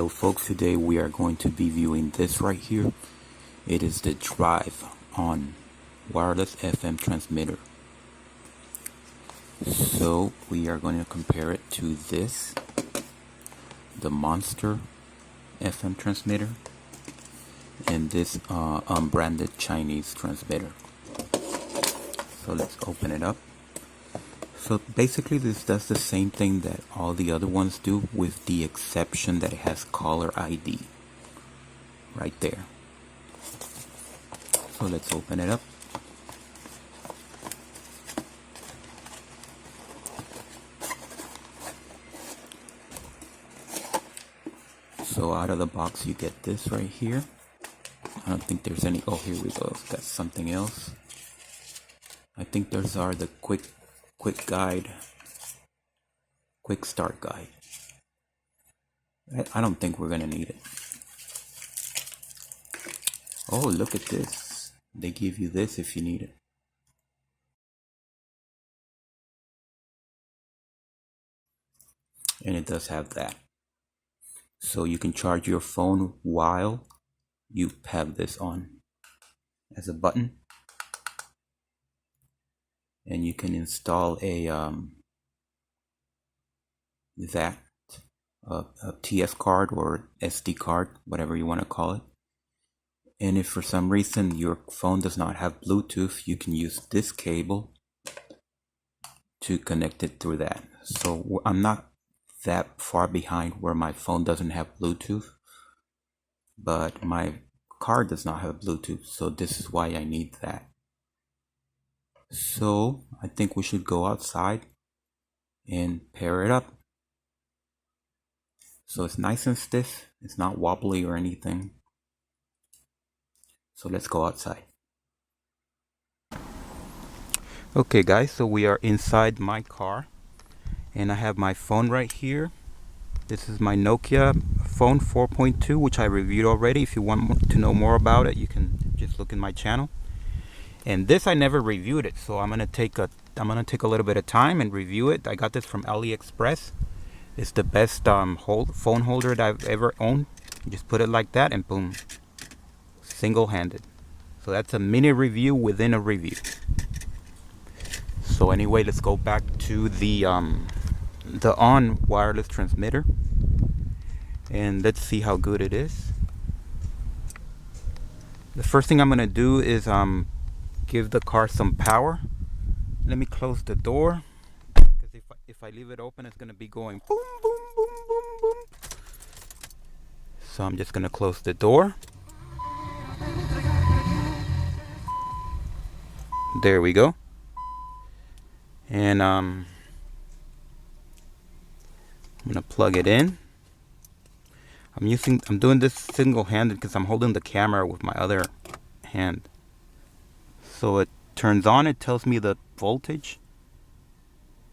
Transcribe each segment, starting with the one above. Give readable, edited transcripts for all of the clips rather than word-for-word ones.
Hello folks, today we are going to be viewing this right here. It is the Drive Onn wireless FM transmitter. So we are going to compare it to this, the Monster FM transmitter, and this unbranded Chinese transmitter. So let's open it up. So basically this does the same thing that all the other ones do, with the exception that it has caller ID right there. So let's open it up. So out of the box you get this right here. I don't think there's any, oh here we go, that's something else. I think those are the quick start guide. I don't think we're gonna need it. Oh, look at this. They give you this if you need it. And it does have that. So you can charge your phone while you have this on as a button. And you can install a TS card or SD card, whatever you want to call it. And if for some reason your phone does not have Bluetooth, you can use this cable to connect it through that. So I'm not that far behind where my phone doesn't have Bluetooth, but my card does not have Bluetooth, so this is why I need that. So I think we should go outside and pair it up. So it's nice and stiff, it's not wobbly or anything. So let's go outside. Okay guys, so we are inside my car and I have my phone right here. This is my Nokia phone 4.2, which I reviewed already. If you want to know more about it, you can just look in my channel. And this I never reviewed it, so I'm gonna take a little bit of time and review it. I got this from AliExpress. It's the best phone holder that I've ever owned. You just put it like that and boom, single-handed. So that's a mini review within a review. So anyway, let's go back to the Onn wireless transmitter and let's see how good it is. The first thing I'm gonna do is give the car some power. Let me close the door, because if I leave it open, it's gonna be going boom, boom, boom, boom, boom. So I'm just gonna close the door. There we go. And I'm gonna plug it in. I'm doing this single-handed because I'm holding the camera with my other hand. So it turns on, it tells me the voltage.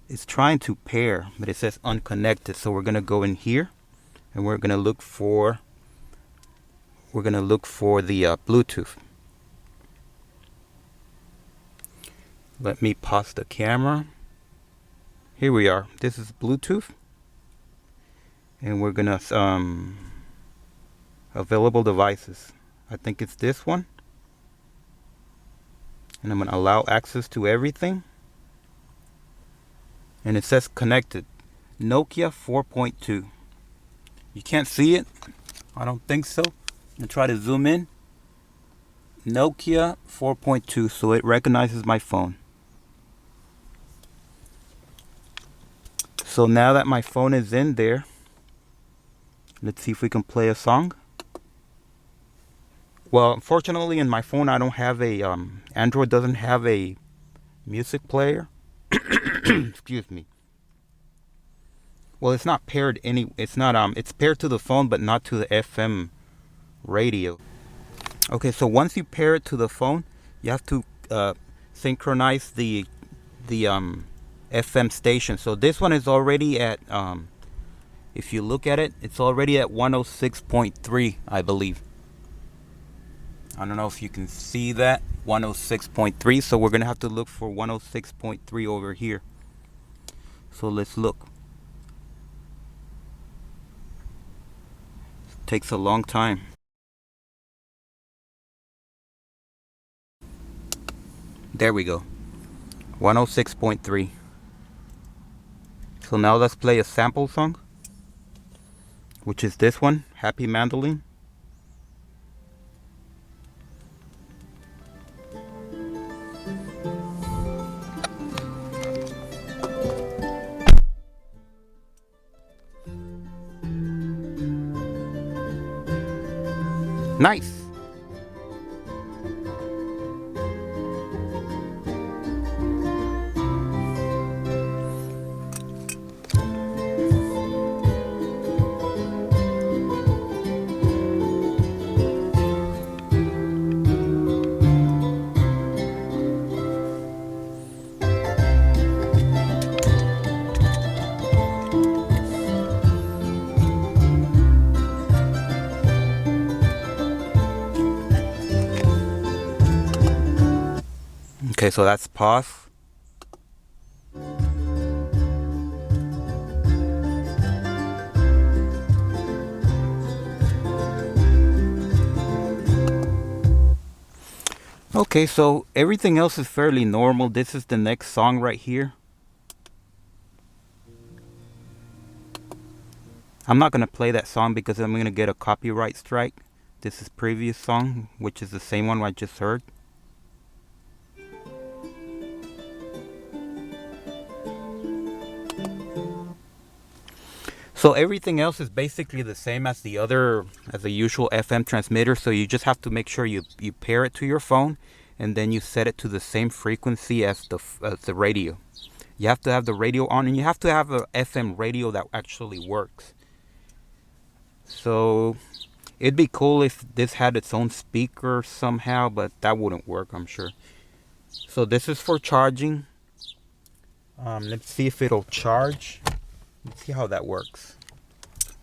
It's trying to pair, but it says unconnected. So we're gonna go in here and we're gonna look for the Bluetooth. Let me pause the camera. Here we are. This is Bluetooth. And we're gonna available devices. I think it's this one. And I'm going to allow access to everything. And it says connected. Nokia 4.2. You can't see it. I don't think so. I'm going to try to zoom in. Nokia 4.2. So it recognizes my phone. So now that my phone is in there, let's see if we can play a song. Well, unfortunately, in my phone, I don't have a Android doesn't have a music player. Excuse me. Well, it's not paired it's paired to the phone, but not to the FM radio. Okay, so once you pair it to the phone, you have to synchronize the FM station. So this one is already at if you look at it, it's already at 106.3, I believe. I don't know if you can see that, 106.3. So we're going to have to look for 106.3 over here. So let's look. takes a long time. There we go. 106.3. So now let's play a sample song, which is this one, Happy Mandolin. Nice. Okay, so that's pause. Okay, so everything else is fairly normal. This is the next song right here. I'm not going to play that song because I'm going to get a copyright strike. This is previous song, which is the same one I just heard. So everything else is basically the same as the usual FM transmitter. So you just have to make sure you pair it to your phone, and then you set it to the same frequency as the radio. You have to have the radio on, and you have to have a FM radio that actually works. So it'd be cool if this had its own speaker somehow, but that wouldn't work, I'm sure. So this is for charging. Let's see if it'll charge. Let's see how that works.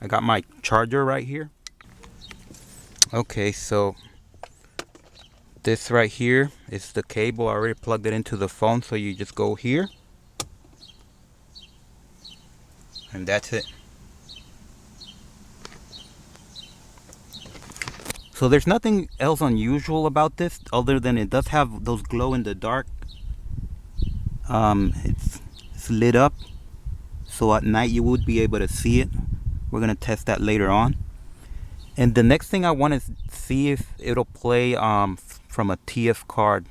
I got my charger right here. Okay, so this right here is the cable. I already plugged it into the phone, so you just go here. And that's it. So there's nothing else unusual about this other than it does have those glow in the dark. It's lit up. So at night you would be able to see it. We're going to test that later on. And the next thing I want to see if it'll play from a TF card.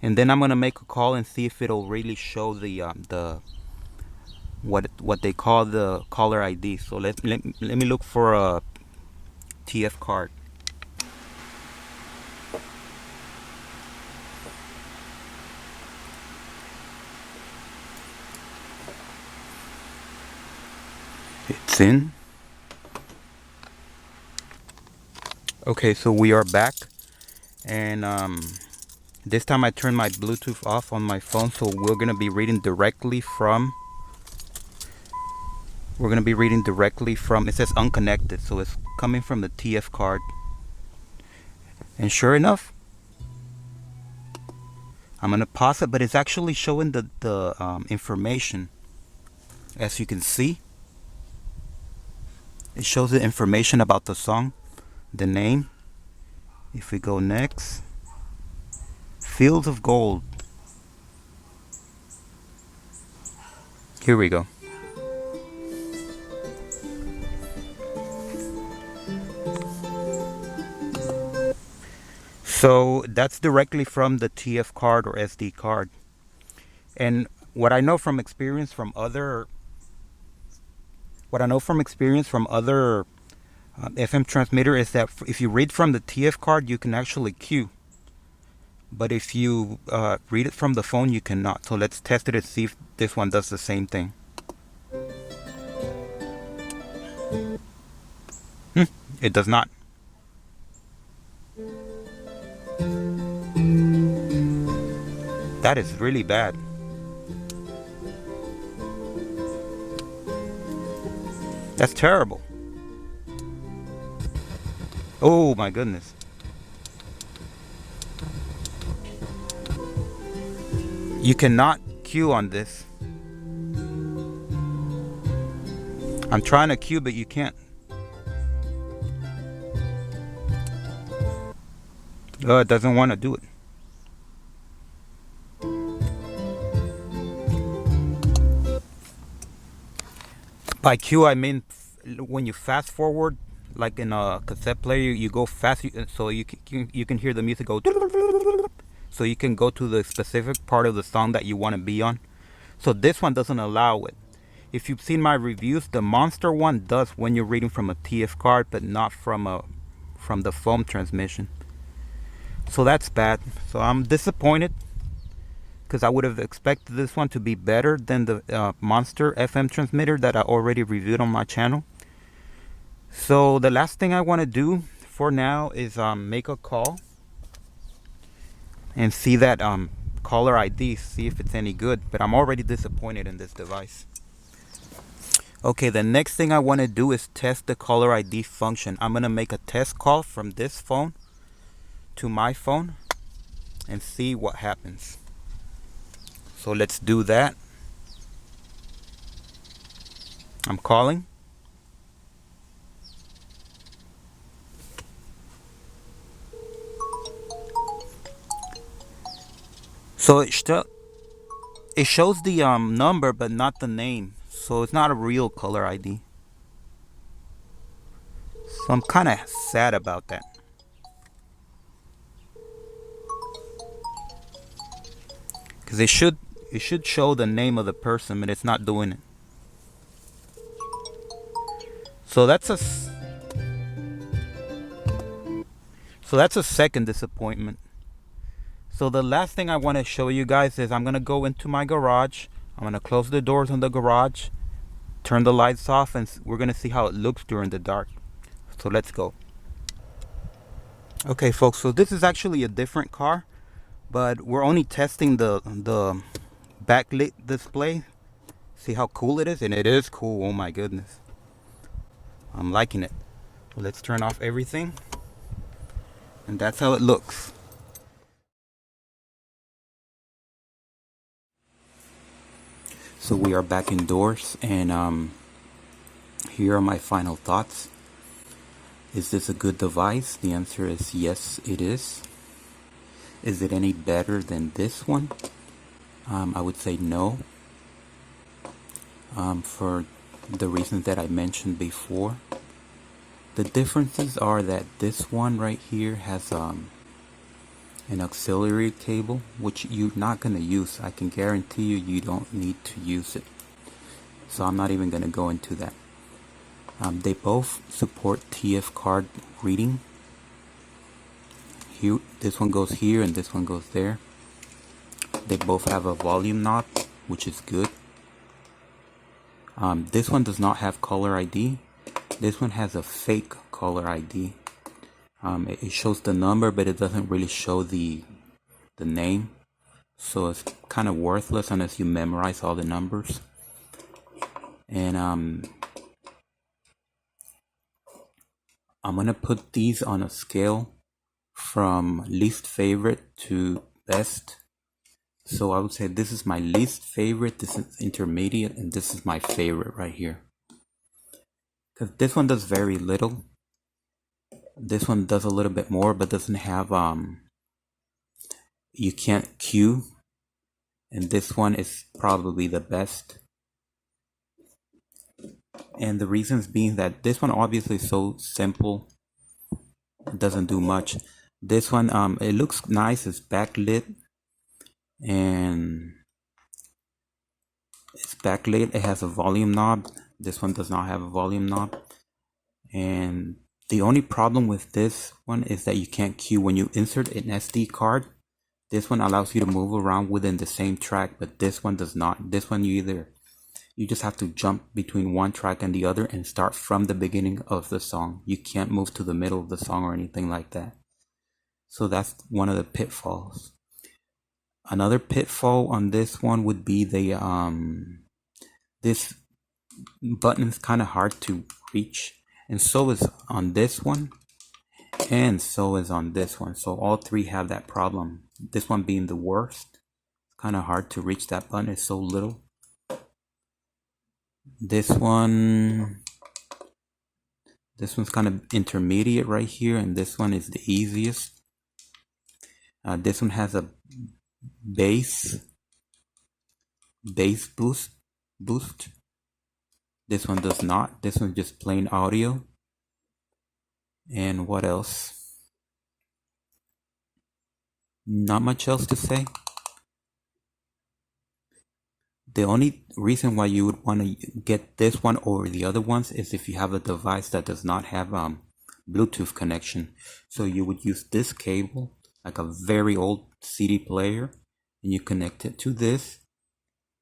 And then I'm going to make a call and see if it'll really show the what they call the caller ID. So let me look for a TF card. It's in. Okay, so we are back, and this time I turned my Bluetooth off on my phone, so we're gonna be reading directly from. It says unconnected, so it's coming from the TF card. And sure enough, I'm gonna pause it, but it's actually showing the information, as you can see. It shows the information about the song, the name. If we go next, Fields of Gold. Here we go. So that's directly from the TF card or SD card. And what I know from experience from other FM transmitter is that if you read from the TF card, you can actually queue. But if you read it from the phone, you cannot. So let's test it and see if this one does the same thing. It does not. That is really bad. That's terrible. Oh my goodness. You cannot queue on this. I'm trying to queue, but you can't. It doesn't want to do it. By cue, I mean when you fast forward, like in a cassette player, you go fast, so you can hear the music go. So you can go to the specific part of the song that you want to be on. So this one doesn't allow it. If you've seen my reviews, the Monster one does when you're reading from a TF card, but not from the foam transmission. So that's bad. So I'm disappointed because I would have expected this one to be better than the Monster FM transmitter that I already reviewed on my channel. So the last thing I want to do for now is make a call and see that caller ID, see if it's any good. But I'm already disappointed in this device. Okay, the next thing I want to do is test the caller ID function. I'm going to make a test call from this phone to my phone and see what happens. So let's do that. I'm calling. So it shows the number but not the name. So it's not a real caller ID. So I'm kind of sad about that. Because it should show the name of the person, but it's not doing it. So that's a second disappointment. So the last thing I want to show you guys is I'm going to go into my garage. I'm going to close the doors on the garage, turn the lights off, and we're going to see how it looks during the dark. So let's go. Okay, folks, so this is actually a different car, but we're only testing the backlit display. See how cool it is? And it is cool. Oh my goodness. I'm liking it. Let's turn off everything. And that's how it looks. So we are back indoors, and here are my final thoughts. Is this a good device? The answer is yes, it is. Is it any better than this one? I would say no. For the reasons that I mentioned before. The differences are that this one right here has an auxiliary cable, which you're not going to use. I can guarantee you don't need to use it. So I'm not even going to go into that. They both support TF card reading. Here, this one goes here and this one goes there. They both have a volume knob, which is good. This one does not have caller ID. This one has a fake caller ID. It shows the number, but it doesn't really show the name. So it's kind of worthless unless you memorize all the numbers. And I'm gonna put these on a scale from least favorite to best. So I would say this is my least favorite, this is intermediate, and this is my favorite right here. Because this one does very little. This one does a little bit more, but doesn't have you can't queue. And this one is probably the best. And the reasons being that this one obviously is so simple, it doesn't do much. This one it looks nice, it's backlit, and it's backlit. It has a volume knob. This one does not have a volume knob. And the only problem with this one is that you can't queue. When you insert an SD card, this one allows you to move around within the same track, but this one does not. This one you just have to jump between one track and the other and start from the beginning of the song. You can't move to the middle of the song or anything like that. So that's one of the pitfalls. Another pitfall on this one would be the this button is kind of hard to reach, and so is on this one, and so is on this one. So all three have that problem. This one being the worst. Kind of hard to reach that button. It's so little. This one's kind of intermediate right here, and this one is the easiest. This one has a bass boost. This one does not. This one's just plain audio. And what else? Not much else to say. The only reason why you would want to get this one over the other ones is if you have a device that does not have Bluetooth connection. So you would use this cable, like a very old CD player, and you connect it to this,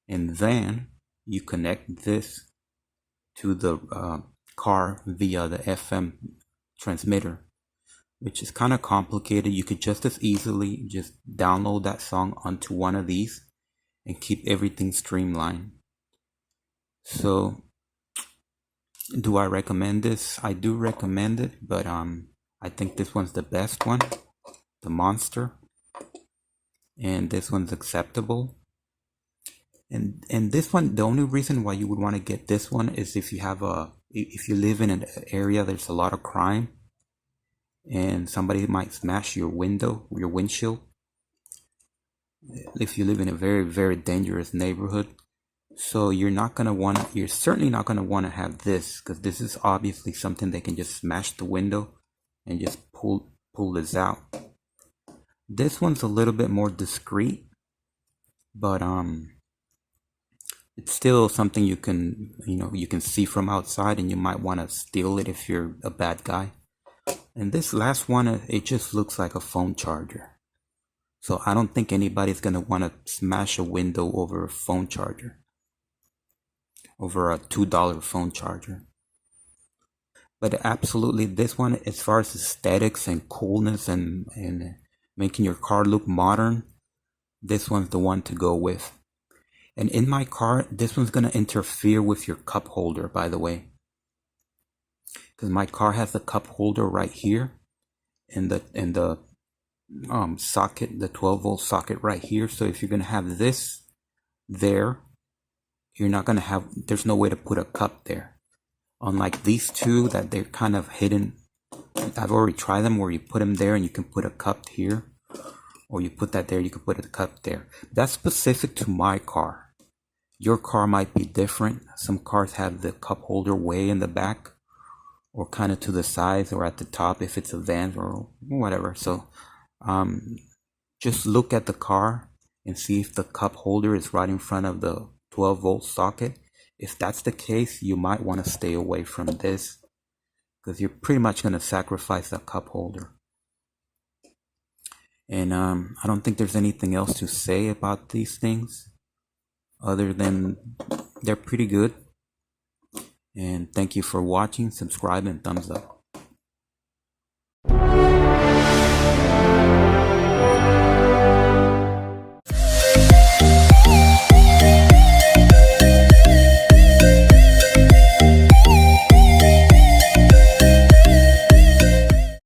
and then you connect this to the car via the FM transmitter, which is kind of complicated. You could just as easily just download that song onto one of these and keep everything streamlined. So do I recommend this? I do recommend it, but I think this one's the best one, the Monster, and this one's acceptable. And this one, the only reason why you would want to get this one is if you live in an area there's a lot of crime and somebody might smash your windshield. If you live in a very, very dangerous neighborhood. So you're certainly not gonna want to have this, because this is obviously something they can just smash the window and just pull this out. This one's a little bit more discreet, but it's still something you can see from outside, and you might want to steal it if you're a bad guy. And this last one, it just looks like a phone charger. So I don't think anybody's going to want to smash a window over a phone charger, over a $2 phone charger. But absolutely, this one, as far as aesthetics and coolness and making your car look modern, this one's the one to go with. And in my car, this one's going to interfere with your cup holder, by the way. Because my car has the cup holder right here, and the socket, the 12-volt socket right here. So if you're going to have this there, there's no way to put a cup there. Unlike these two, that they're kind of hidden. I've already tried them where you put them there and you can put a cup here, or you put that there, you can put a cup there. That's specific to my car. Your car might be different. Some cars have the cup holder way in the back, or kind of to the sides, or at the top if it's a van or whatever. So just look at the car and see if the cup holder is right in front of the 12-volt socket. If that's the case, you might want to stay away from this, because you're pretty much going to sacrifice that cup holder. And I don't think there's anything else to say about these things other than they're pretty good. And thank you for watching. Subscribe and thumbs up.